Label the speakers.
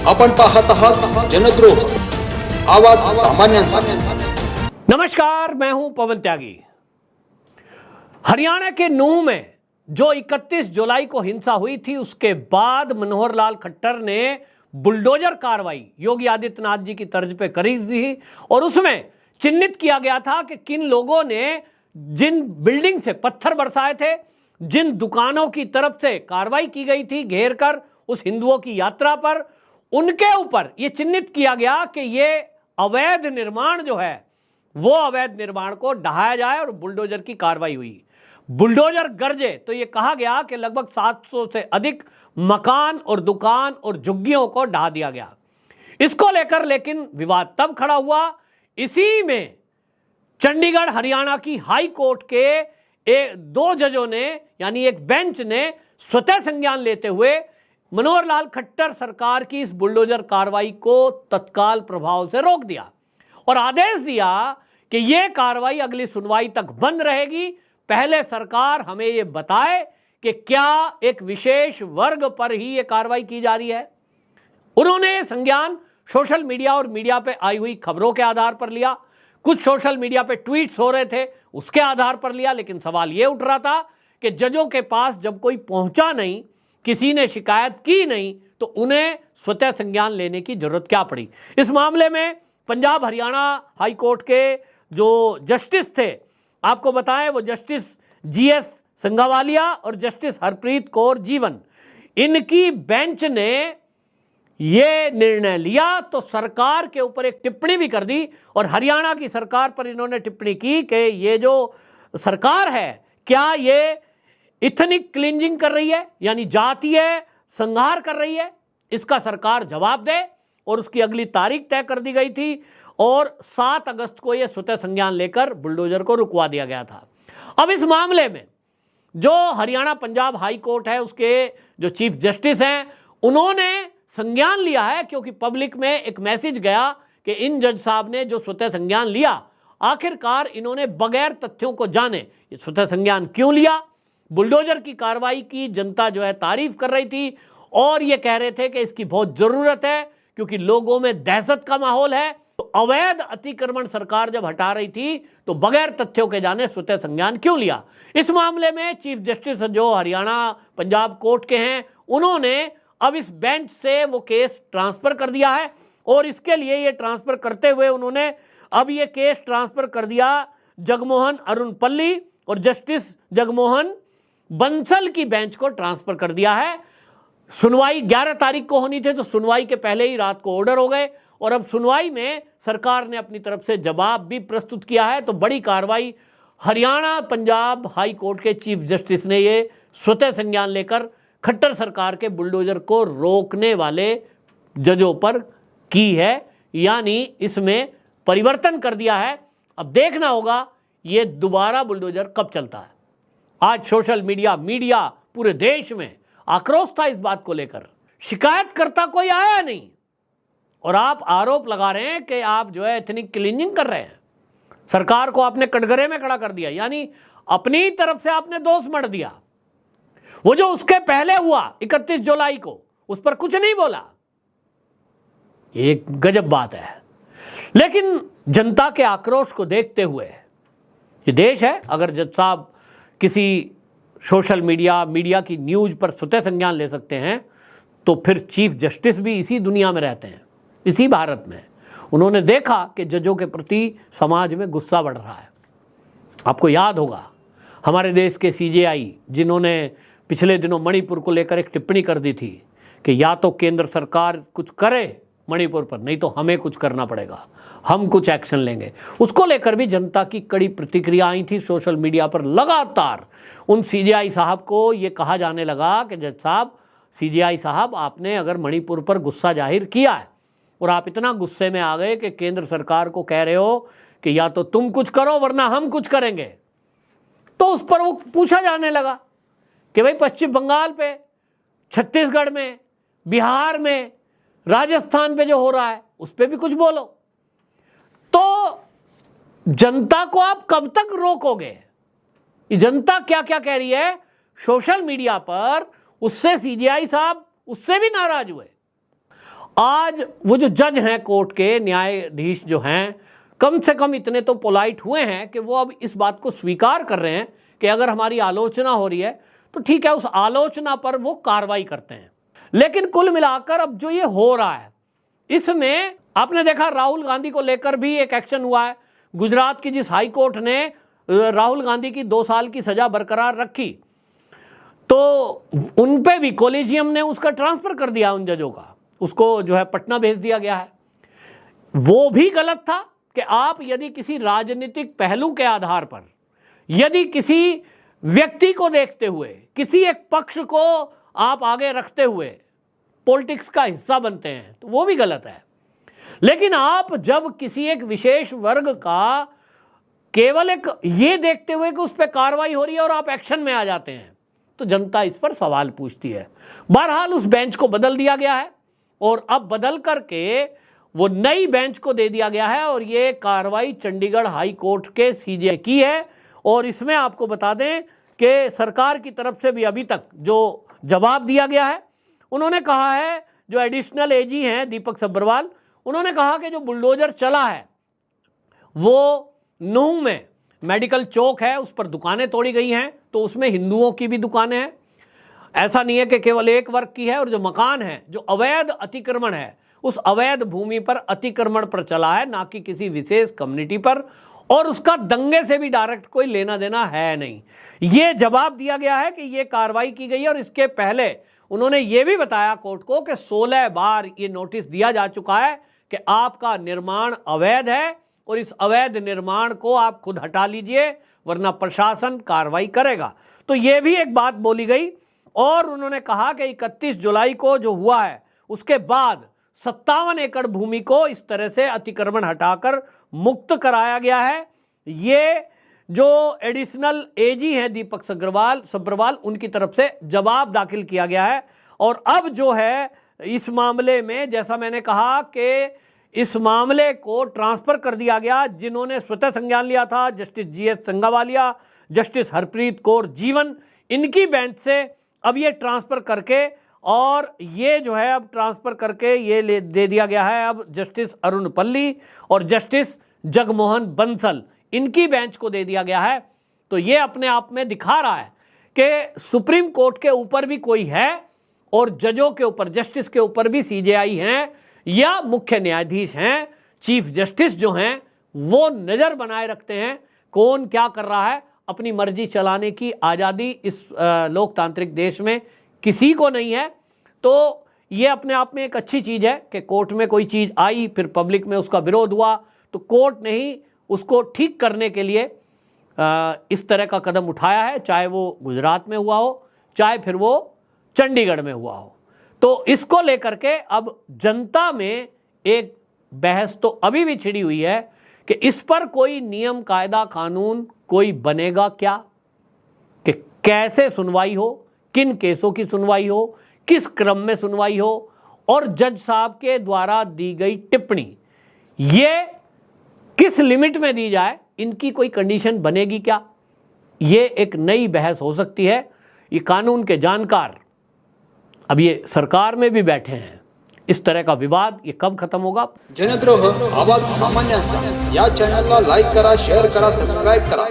Speaker 1: आपण पाहत आहात जनद्रोह आवाज सामान्यांचा।
Speaker 2: नमस्कार, मैं हूं पवन त्यागी। हरियाणा के नूंह में जो 31 जुलाई को हिंसा हुई थी, उसके बाद मनोहर लाल खट्टर ने बुलडोजर कार्रवाई योगी आदित्यनाथ जी की तर्ज पे करी थी और उसमें चिन्हित किया गया था कि किन लोगों ने जिन बिल्डिंग से पत्थर बरसाए थे, जिन दुकानों की तरफ से कार्रवाई की गई थी घेर कर उस हिंदुओं की यात्रा पर, उनके ऊपर यह चिन्हित किया गया कि यह अवैध निर्माण जो है वो अवैध निर्माण को ढहाया जाए और बुलडोजर की कार्रवाई हुई। बुलडोजर गरजे तो यह कहा गया कि लगभग 700 से अधिक मकान और दुकान और झुग्गियों को ढहा दिया गया। इसको लेकर लेकिन विवाद तब खड़ा हुआ, इसी में चंडीगढ़ हरियाणा की हाई कोर्ट के दो जजों ने यानी एक बेंच ने स्वतः संज्ञान लेते हुए मनोहर लाल खट्टर सरकार की इस बुलडोजर कार्रवाई को तत्काल प्रभाव से रोक दिया और आदेश दिया कि यह कार्रवाई अगली सुनवाई तक बंद रहेगी। पहले सरकार हमें यह बताए कि क्या एक विशेष वर्ग पर ही यह कार्रवाई की जा रही है। उन्होंने संज्ञान सोशल मीडिया और मीडिया पे आई हुई खबरों के आधार पर लिया, कुछ सोशल मीडिया पे ट्वीट्स हो रहे थे उसके आधार पर लिया, लेकिन सवाल यह उठ रहा था कि जजों के पास जब कोई पहुंचा नहीं, किसी ने शिकायत की नहीं, तो उन्हें स्वतः संज्ञान लेने की जरूरत क्या पड़ी। इस मामले में पंजाब हरियाणा हाई कोर्ट के जो जस्टिस थे, आपको बताएं वो जस्टिस जीएस संगावालिया और जस्टिस हरप्रीत कौर जीवन, इनकी बेंच ने ये निर्णय लिया तो सरकार के ऊपर एक टिप्पणी भी कर दी और हरियाणा की सरकार पर इन्होंने टिप्पणी की कि ये जो सरकार है क्या ये इथनिक क्लींजिंग कर रही है, यानी जातीय संहार कर रही है। इसका सरकार जवाब दे और उसकी अगली तारीख तय कर दी गई थी और 7 अगस्त को यह स्वतः संज्ञान लेकर बुलडोजर को रुकवा दिया गया था। अब इस मामले में जो हरियाणा पंजाब हाई कोर्ट है उसके जो चीफ जस्टिस हैं, उन्होंने संज्ञान लिया है क्योंकि पब्लिक में एक मैसेज गया कि इन जज साहब ने जो स्वतः संज्ञान लिया, आखिरकार इन्होंने बगैर तथ्यों को जाने ये स्वतः संज्ञान क्यों लिया। बुलडोजर की कार्रवाई की जनता जो है तारीफ कर रही थी और ये कह रहे थे कि इसकी बहुत जरूरत है क्योंकि लोगों में दहशत का माहौल है। तो अवैध अतिक्रमण सरकार जब हटा रही थी तो बगैर तथ्यों के जाने स्वतः संज्ञान क्यों लिया। इस मामले में चीफ जस्टिस जो हरियाणा पंजाब कोर्ट के हैं, उन्होंने अब इस बेंच से वो केस ट्रांसफर कर दिया है और इसके लिए ये ट्रांसफर करते हुए उन्होंने अब ये केस ट्रांसफर कर दिया जगमोहन अरुणपल्ली और जस्टिस जगमोहन बंसल की बेंच को ट्रांसफर कर दिया है। सुनवाई 11 तारीख को होनी थी तो सुनवाई के पहले ही रात को ऑर्डर हो गए और अब सुनवाई में सरकार ने अपनी तरफ से जवाब भी प्रस्तुत किया है। तो बड़ी कार्रवाई हरियाणा पंजाब हाई कोर्ट के चीफ जस्टिस ने ये स्वतः संज्ञान लेकर खट्टर सरकार के बुलडोजर को रोकने वाले जजों पर की है, यानी इसमें परिवर्तन कर दिया है। अब देखना होगा ये दोबारा बुलडोजर कब चलता है। आज सोशल मीडिया पूरे देश में आक्रोश था इस बात को लेकर, शिकायतकर्ता कोई आया नहीं और आप आरोप लगा रहे हैं कि आप जो है एथनिक क्लीनिंग कर रहे हैं। सरकार को आपने कटघरे में खड़ा कर दिया, यानी अपनी तरफ से आपने दोष मढ़ दिया। वो जो उसके पहले हुआ 31 जुलाई को, उस पर कुछ नहीं बोला, एक गजब बात है। लेकिन जनता के आक्रोश को देखते हुए ये देश है, अगर जज साहब किसी सोशल मीडिया की न्यूज पर स्वतः संज्ञान ले सकते हैं तो फिर चीफ जस्टिस भी इसी दुनिया में रहते हैं, इसी भारत में। उन्होंने देखा कि जजों के प्रति समाज में गुस्सा बढ़ रहा है। आपको याद होगा हमारे देश के सीजेआई, जिन्होंने पिछले दिनों मणिपुर को लेकर एक टिप्पणी कर दी थी कि या तो केंद्र सरकार कुछ करे मणिपुर पर, नहीं तो हमें कुछ करना पड़ेगा, हम कुछ एक्शन लेंगे। उसको लेकर भी जनता की कड़ी प्रतिक्रिया आई थी सोशल मीडिया पर। लगातार उन सीजेआई साहब को ये कहा जाने लगा कि जज साहब, सीजेआई साहब, आपने अगर मणिपुर पर गुस्सा जाहिर किया है और आप इतना गुस्से में आ गए कि केंद्र सरकार को कह रहे हो कि या तो तुम कुछ करो वरना हम कुछ करेंगे, तो उस पर वो पूछा जाने लगा कि भाई पश्चिम बंगाल पे, छत्तीसगढ़ में, बिहार में, राजस्थान पे जो हो रहा है उस पर भी कुछ बोलो। तो जनता को आप कब तक रोकोगे? जनता क्या क्या कह रही है सोशल मीडिया पर, उससे सीजेआई साहब उससे भी नाराज हुए। आज वो जो जज हैं कोर्ट के, न्यायाधीश जो हैं, कम से कम इतने तो पोलाइट हुए हैं कि वो अब इस बात को स्वीकार कर रहे हैं कि अगर हमारी आलोचना हो रही है तो ठीक है, उस आलोचना पर वो कार्रवाई करते हैं। लेकिन कुल मिलाकर अब जो ये हो रहा है, इसमें आपने देखा राहुल गांधी को लेकर भी एक एक्शन हुआ है। गुजरात की जिस हाई कोर्ट ने राहुल गांधी की 2 साल की सजा बरकरार रखी, तो उन पे भी कोलिजियम ने उसका ट्रांसफर कर दिया, उन जजों का, उसको जो है पटना भेज दिया गया है। वो भी गलत था कि आप यदि किसी राजनीतिक पहलू के आधार पर, यदि किसी व्यक्ति को देखते हुए, किसी एक पक्ष को आप आगे रखते हुए पॉलिटिक्स का हिस्सा बनते हैं, तो वो भी गलत है। लेकिन आप जब किसी एक विशेष वर्ग का केवल एक ये देखते हुए कि उस पर कार्रवाई हो रही है और आप एक्शन में आ जाते हैं, तो जनता इस पर सवाल पूछती है। बहरहाल उस बेंच को बदल दिया गया है और अब बदल करके वो नई बेंच को दे दिया गया है और ये कार्रवाई चंडीगढ़ हाई कोर्ट के सीजे की है। और इसमें आपको बता दें कि सरकार की तरफ से भी अभी तक जो जवाब दिया गया है, उन्होंने कहा है, जो एडिशनल एजी हैं दीपक सब्बरवाल, उन्होंने कहा कि जो बुलडोजर चला है वो नूंह में मेडिकल चौक है, उस पर दुकानें तोड़ी गई हैं, तो उसमें हिंदुओं की भी दुकानें हैं, ऐसा नहीं है कि केवल एक वर्ग की है। और जो मकान है, जो अवैध अतिक्रमण है, उस अवैध भूमि पर अतिक्रमण पर चला है, ना कि किसी विशेष कम्युनिटी पर, और उसका दंगे से भी डायरेक्ट कोई लेना देना है नहीं। ये जवाब दिया गया है कि ये कार्रवाई की गई है। और इसके पहले उन्होंने ये भी बताया कोर्ट को कि 16 बार ये नोटिस दिया जा चुका है कि आपका निर्माण अवैध है और इस अवैध निर्माण को आप खुद हटा लीजिए, वरना प्रशासन कार्रवाई करेगा। तो ये भी एक बात बोली गई। और उन्होंने कहा कि 31 जुलाई को जो हुआ है, उसके बाद 57 एकड़ भूमि को इस तरह से अतिक्रमण हटाकर मुक्त कराया गया है। ये जो एडिशनल एजी हैं दीपक सब्बरवाल, उनकी तरफ से जवाब दाखिल किया गया है। और अब जो है इस मामले में, जैसा मैंने कहा कि इस मामले को ट्रांसफर कर दिया गया, जिन्होंने स्वतः संज्ञान लिया था, justice GS Sandhawalia, justice Harpreet Kaur Jeewan, इनकी बेंच से अब ये ट्रांसफर करके, और ये जो है अब ट्रांसफर करके ये दे दिया गया है अब जस्टिस अरुण पल्ली और जस्टिस जगमोहन बंसल, इनकी बेंच को दे दिया गया है। तो ये अपने आप में दिखा रहा है कि सुप्रीम कोर्ट के ऊपर भी कोई है और जजों के ऊपर, जस्टिस के ऊपर भी सीजेआई हैं या मुख्य न्यायाधीश हैं, चीफ जस्टिस जो हैं, वो नज़र बनाए रखते हैं कौन क्या कर रहा है। अपनी मर्जी चलाने की आज़ादी इस लोकतांत्रिक देश में किसी को नहीं है। तो ये अपने आप में एक अच्छी चीज़ है कि कोर्ट में कोई चीज़ आई, फिर पब्लिक में उसका विरोध हुआ, तो कोर्ट ने ही उसको ठीक करने के लिए इस तरह का कदम उठाया है, चाहे वो गुजरात में हुआ हो, चाहे फिर वो चंडीगढ़ में हुआ हो। तो इसको लेकर के अब जनता में एक बहस तो अभी भी छिड़ी हुई है कि इस पर कोई नियम, कायदा, कानून कोई बनेगा क्या, कि कैसे सुनवाई हो, किन केसों की सुनवाई हो, किस क्रम में सुनवाई हो, और जज साहब के द्वारा दी गई टिप्पणी ये किस लिमिट में दी जाए, इनकी कोई कंडीशन बनेगी क्या, ये एक नई बहस हो सकती है। ये कानून के जानकार अब ये सरकार में भी बैठे हैं, इस तरह का विवाद ये कब खत्म होगा।
Speaker 1: जनद्रोह आवाज सामान्यांचा या चॅनलला लाईक करा, शेअर करा, सबस्क्राईब करा।